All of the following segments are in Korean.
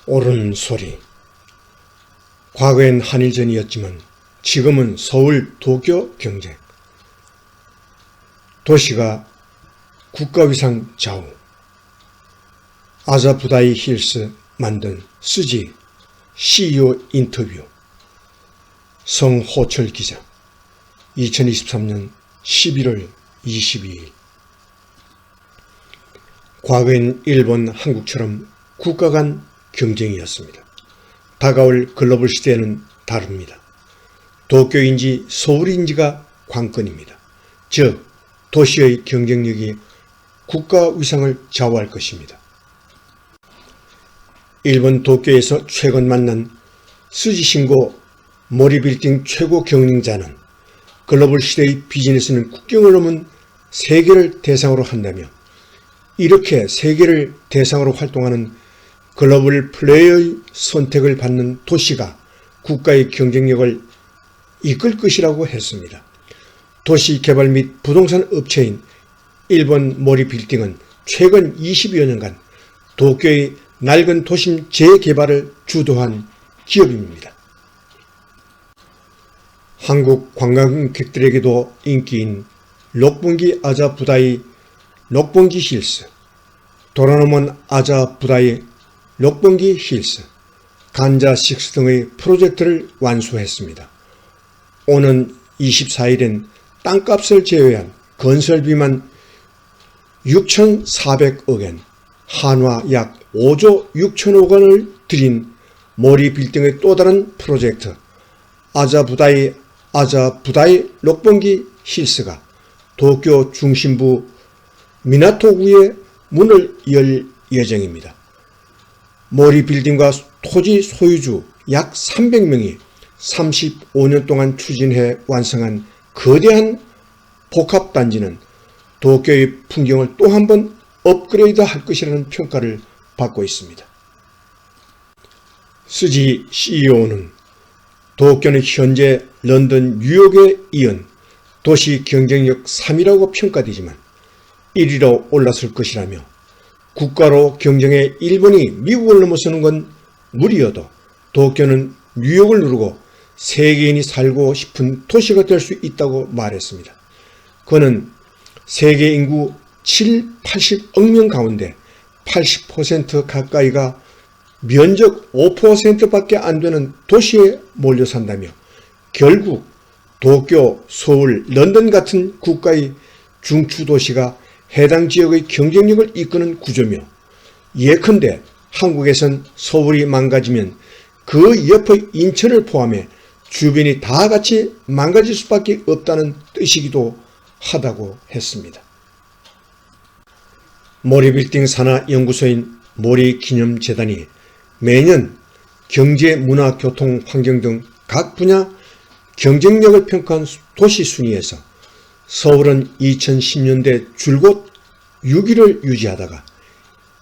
옳은 소리. 과거엔 한일전이었지만 지금은 서울 도쿄 경쟁. 도시가 국가위상 좌우. 아자부다이 힐스 만든 스지 CEO 인터뷰. 성호철 기자. 2023년 11월 22일. 과거엔 일본, 한국처럼 국가 간 경쟁이었습니다. 다가올 글로벌 시대는 다릅니다. 도쿄인지 서울인지가 관건입니다. 즉, 도시의 경쟁력이 국가 위상을 좌우할 것입니다. 일본 도쿄에서 최근 만난 스지신고 모리빌딩 최고 경영자는 글로벌 시대의 비즈니스는 국경을 넘은 세계를 대상으로 한다며 이렇게 세계를 대상으로 활동하는 글로벌 플레이어의 선택을 받는 도시가 국가의 경쟁력을 이끌 것이라고 했습니다. 도시 개발 및 부동산 업체인 일본 모리빌딩은 최근 20여 년간 도쿄의 낡은 도심 재개발을 주도한 기업입니다. 한국 관광객들에게도 인기인 록봉기 아자부다이 록봉기 힐스, 도라노먼 아자부다이 록봉기 힐스, 간자6 등의 프로젝트를 완수했습니다. 오는 24일엔 땅값을 제외한 건설비만 6,400억엔, 한화 약 5조 6천억 원을 들인 모리빌딩의 또 다른 프로젝트 아자부다이 록봉기 힐스가 도쿄 중심부 미나토구에 문을 열 예정입니다. 모리빌딩과 토지 소유주 약 300명이 35년 동안 추진해 완성한 거대한 복합단지는 도쿄의 풍경을 또 한 번 업그레이드할 것이라는 평가를 받고 있습니다. 스지 CEO는 도쿄는 현재 런던, 뉴욕에 이은 도시 경쟁력 3위라고 평가되지만 1위로 올랐을 것이라며 국가로 경쟁해 일본이 미국을 넘어서는 건 무리여도 도쿄는 뉴욕을 누르고 세계인이 살고 싶은 도시가 될 수 있다고 말했습니다. 그는 세계 인구 80억 명 가운데 80% 가까이가 면적 5%밖에 안 되는 도시에 몰려 산다며 결국 도쿄, 서울, 런던 같은 국가의 중추도시가 해당 지역의 경쟁력을 이끄는 구조며 예컨대 한국에선 서울이 망가지면 그 옆의 인천을 포함해 주변이 다 같이 망가질 수밖에 없다는 뜻이기도 하다고 했습니다. 모리빌딩 산하 연구소인 모리기념재단이 매년 경제, 문화, 교통, 환경 등 각 분야 경쟁력을 평가한 도시 순위에서 서울은 2010년대 줄곧 6위를 유지하다가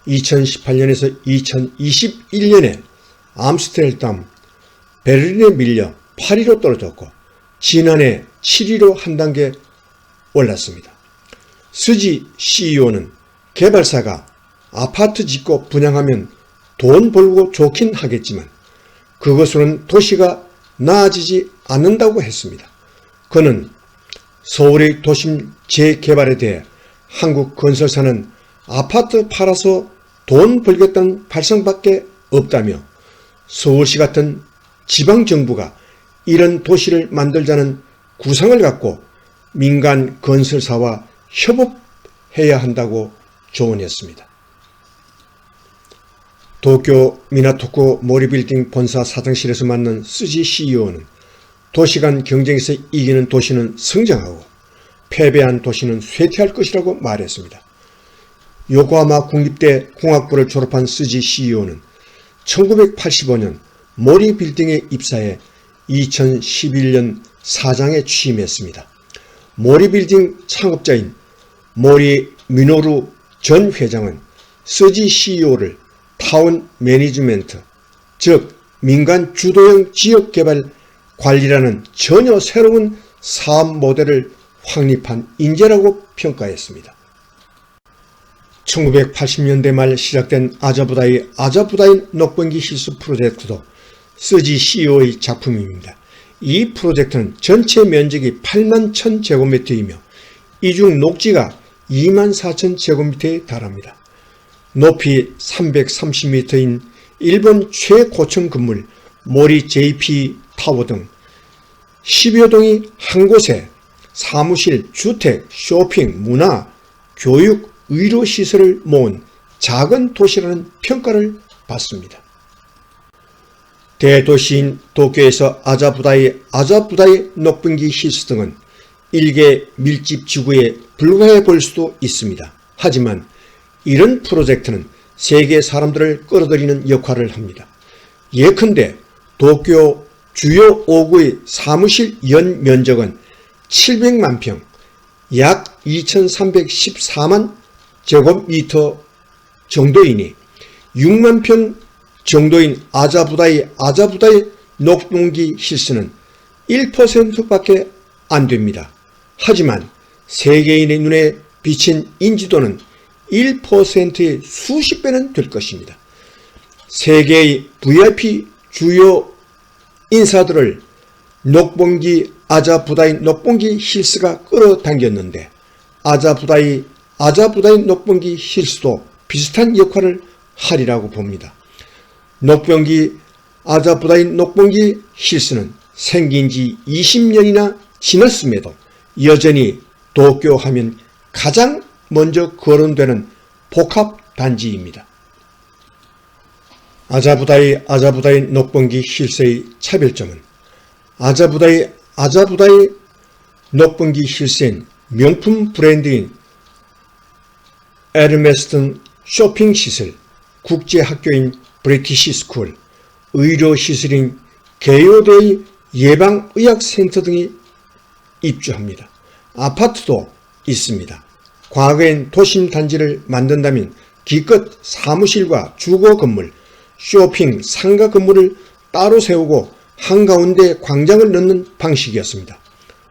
2018년에서 2021년에 암스테르담, 베를린에 밀려 8위로 떨어졌고 지난해 7위로 한 단계 올랐습니다. 스지 CEO는 개발사가 아파트 짓고 분양하면 돈 벌고 좋긴 하겠지만 그것으로는 도시가 나아지지 않는다고 했습니다. 그는 서울의 도심 재개발에 대해 한국 건설사는 아파트 팔아서 돈 벌겠다는 발상밖에 없다며 서울시 같은 지방정부가 이런 도시를 만들자는 구상을 갖고 민간 건설사와 협업해야 한다고 조언했습니다. 도쿄 미나토쿠 모리빌딩 본사 사장실에서 만난 스지 CEO는 도시 간 경쟁에서 이기는 도시는 성장하고 패배한 도시는 쇠퇴할 것이라고 말했습니다. 요코하마 국립대 공학부를 졸업한 스지 CEO는 1985년 모리빌딩에 입사해 2011년 사장에 취임했습니다. 모리빌딩 창업자인 모리 미노루 전 회장은 스지 CEO를 타운 매니지먼트, 즉 민간 주도형 지역개발 관리라는 전혀 새로운 사업 모델을 확립한 인재라고 평가했습니다. 1980년대 말 시작된 아자부다이 녹번기 힐스 프로젝트도 스지 CEO의 작품입니다. 이 프로젝트는 전체 면적이 8만 1000제곱미터이며 이 중 녹지가 2만 4000 제곱미터에 달합니다. 높이 330m인 일본 최고층 건물 모리 JP 타워 등 10여 동이 한 곳에 사무실, 주택, 쇼핑, 문화, 교육, 의료시설을 모은 작은 도시라는 평가를 받습니다. 대도시인 도쿄에서 아자부다이 녹번기 힐스 등은 일개 밀집 지구에 불과해 보일 수도 있습니다. 하지만 이런 프로젝트는 세계 사람들을 끌어들이는 역할을 합니다. 예컨대 도쿄 주요 5구의 사무실 연 면적은 700만 평, 약 2314만 제곱미터 정도이니 6만 평 정도인 아자부다이 녹번기 힐스는 1%밖에 안 됩니다. 하지만 세계인의 눈에 비친 인지도는 1%의 수십 배는 될 것입니다. 세계의 VIP 주요 인사들을 아자부다이 녹번기 힐스가 끌어당겼는데 아자부다이 녹번기 힐스도 비슷한 역할을 하리라고 봅니다. 아자부다이 녹번기 힐스는 생긴 지 20년이나 지났음에도 여전히 도쿄 하면 가장 먼저 거론되는 복합단지입니다. 아자부다이 녹번기 힐스의 차별점은 아자부다이 녹번기 힐스엔 명품 브랜드인 에르메스 등 쇼핑시설, 국제학교인 브리티시 스쿨, 의료시설인 게요데이 예방의학센터 등이 입주합니다. 아파트도 있습니다. 과거엔 도심 단지를 만든다면 기껏 사무실과 주거 건물, 쇼핑, 상가 건물을 따로 세우고 한가운데 광장을 넣는 방식이었습니다.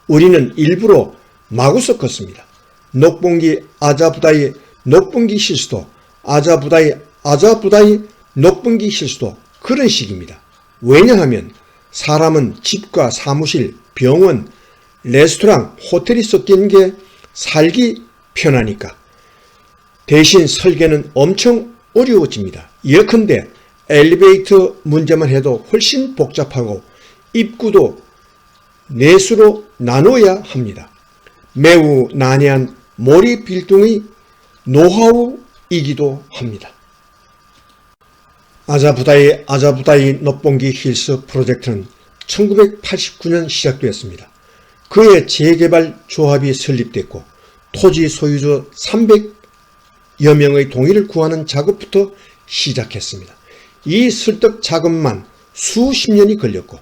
우리는 일부러 마구 섞었습니다. 아자부다이 녹번기 힐스도 아자부다이 녹번기 힐스도 그런 식입니다. 왜냐하면 사람은 집과 사무실, 병원, 레스토랑, 호텔이 섞인 게 살기 편하니까. 대신 설계는 엄청 어려워집니다. 예컨대 엘리베이터 문제만 해도 훨씬 복잡하고 입구도 내수로 나눠야 합니다. 매우 난해한 모리 빌딩의 노하우이기도 합니다. 아자부다이 녹번기 힐스 프로젝트는 1989년 시작되었습니다. 그해 재개발 조합이 설립됐고 토지 소유주 300여 명의 동의를 구하는 작업부터 시작했습니다. 이 설득 작업만 수십 년이 걸렸고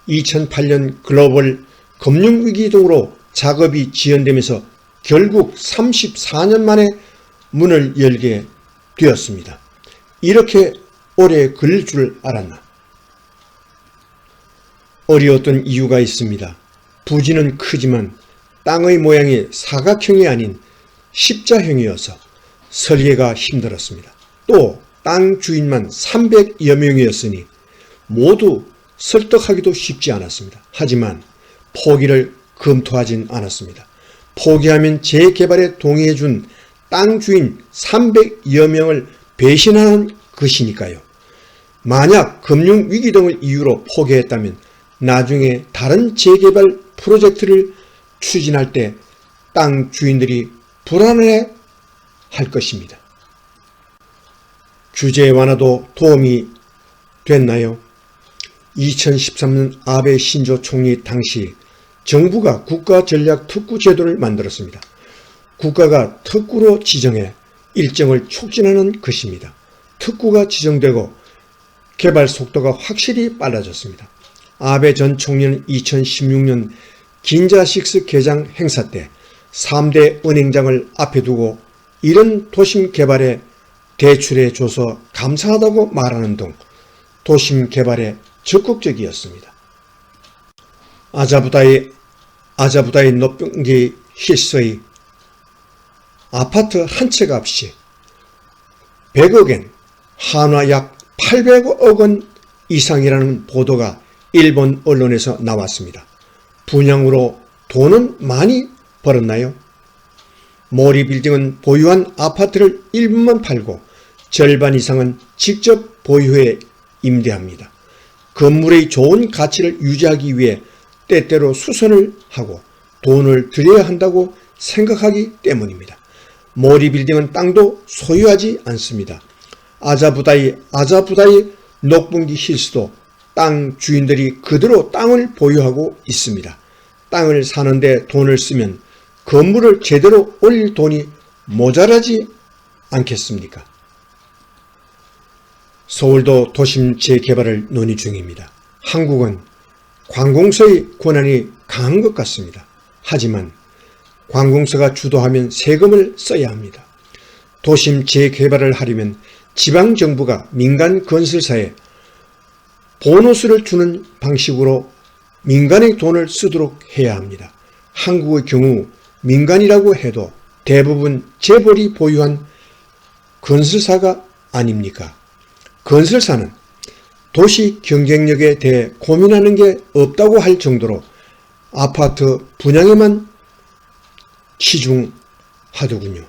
2008년 글로벌 금융위기 등으로 작업이 지연되면서 결국 34년 만에 문을 열게 되었습니다. 이렇게 오래 걸릴 줄 알았나? 어려웠던 이유가 있습니다. 부지는 크지만 땅의 모양이 사각형이 아닌 십자형이어서 설계가 힘들었습니다. 또 땅 주인만 300여 명이었으니 모두 설득하기도 쉽지 않았습니다. 하지만 포기를 검토하진 않았습니다. 포기하면 재개발에 동의해준 땅 주인 300여 명을 배신하는 것이니까요. 만약 금융위기 등을 이유로 포기했다면 나중에 다른 재개발 프로젝트를 추진할 때 땅 주인들이 불안해 할 것입니다. 규제 완화도 도움이 됐나요? 2013년 아베 신조 총리 당시 정부가 국가전략특구 제도를 만들었습니다. 국가가 특구로 지정해 일정을 촉진하는 것입니다. 특구가 지정되고 개발 속도가 확실히 빨라졌습니다. 아베 전 총리는 2016년 긴자6 개장 행사 때 3대 은행장을 앞에 두고 이런 도심 개발에 대출해 줘서 감사하다고 말하는 등 도심 개발에 적극적이었습니다. 아자부다이 녹번기 힐스의 아파트 한 채 값이 100억엔, 한화 약 800억 원 이상이라는 보도가 일본 언론에서 나왔습니다. 분양으로 돈은 많이 벌었나요? 모리 빌딩은 보유한 아파트를 일부만 팔고 절반 이상은 직접 보유해 임대합니다. 건물의 좋은 가치를 유지하기 위해 때때로 수선을 하고 돈을 들여야 한다고 생각하기 때문입니다. 모리 빌딩은 땅도 소유하지 않습니다. 아자부다이 녹분기 힐스도 땅 주인들이 그대로 땅을 보유하고 있습니다. 땅을 사는데 돈을 쓰면 건물을 제대로 올릴 돈이 모자라지 않겠습니까? 서울도 도심 재개발을 논의 중입니다. 한국은 관공서의 권한이 강한 것 같습니다. 하지만 관공서가 주도하면 세금을 써야 합니다. 도심 재개발을 하려면 지방정부가 민간 건설사에 보너스를 주는 방식으로 민간의 돈을 쓰도록 해야 합니다. 한국의 경우 민간이라고 해도 대부분 재벌이 보유한 건설사가 아닙니까? 건설사는 도시 경쟁력에 대해 고민하는 게 없다고 할 정도로 아파트 분양에만 치중하더군요.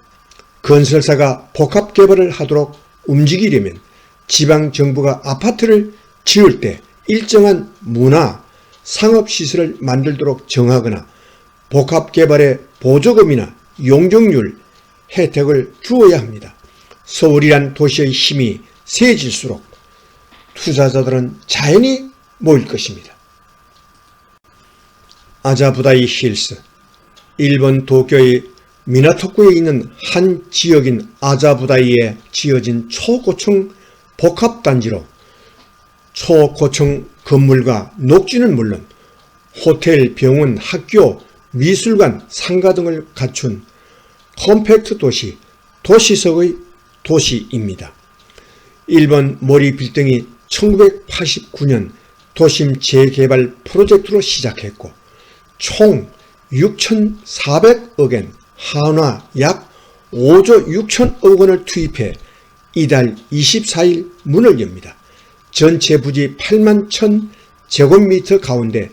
건설사가 복합개발을 하도록 움직이려면 지방정부가 아파트를 지을 때 일정한 문화, 상업시설을 만들도록 정하거나 복합개발의 보조금이나 용적률 혜택을 주어야 합니다. 서울이란 도시의 힘이 세질수록 투자자들은 자연히 모일 것입니다. 아자부다이 힐스, 일본 도쿄의 미나토쿠에 있는 한 지역인 아자부다이에 지어진 초고층 복합단지로 초고층 건물과 녹지는 물론 호텔, 병원, 학교, 미술관, 상가 등을 갖춘 컴팩트 도시, 도시석의 도시입니다. 일본 모리 빌딩이 1989년 도심 재개발 프로젝트로 시작했고 총 6,400억엔 한화 약 5조 6천억 원을 투입해 이달 24일 문을 엽니다. 전체 부지 8만 1,000제곱미터 가운데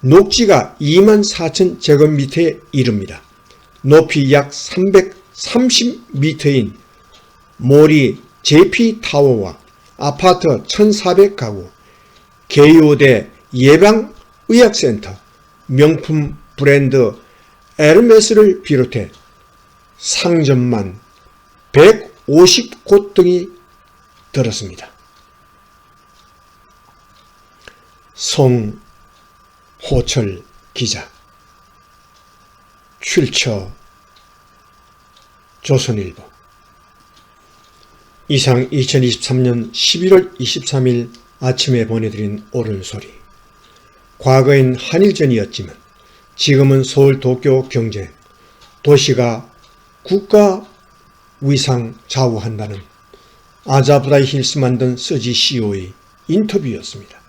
녹지가 2만 4천 제곱미터에 이릅니다. 높이 약 330m인 모리 JP타워와 아파트 1,400가구, 개요대 예방의학센터, 명품 브랜드 에르메스를 비롯해 상점만 150곳 등이 들었습니다. 송호철 기자, 출처 조선일보. 이상 2023년 11월 23일 아침에 보내드린 옳은 소리. 과거엔 한일전이었지만 지금은 서울 도쿄 경쟁, 도시가 국가 위상 좌우한다는 아자부다이 힐스 만든 서지 CEO의 인터뷰였습니다.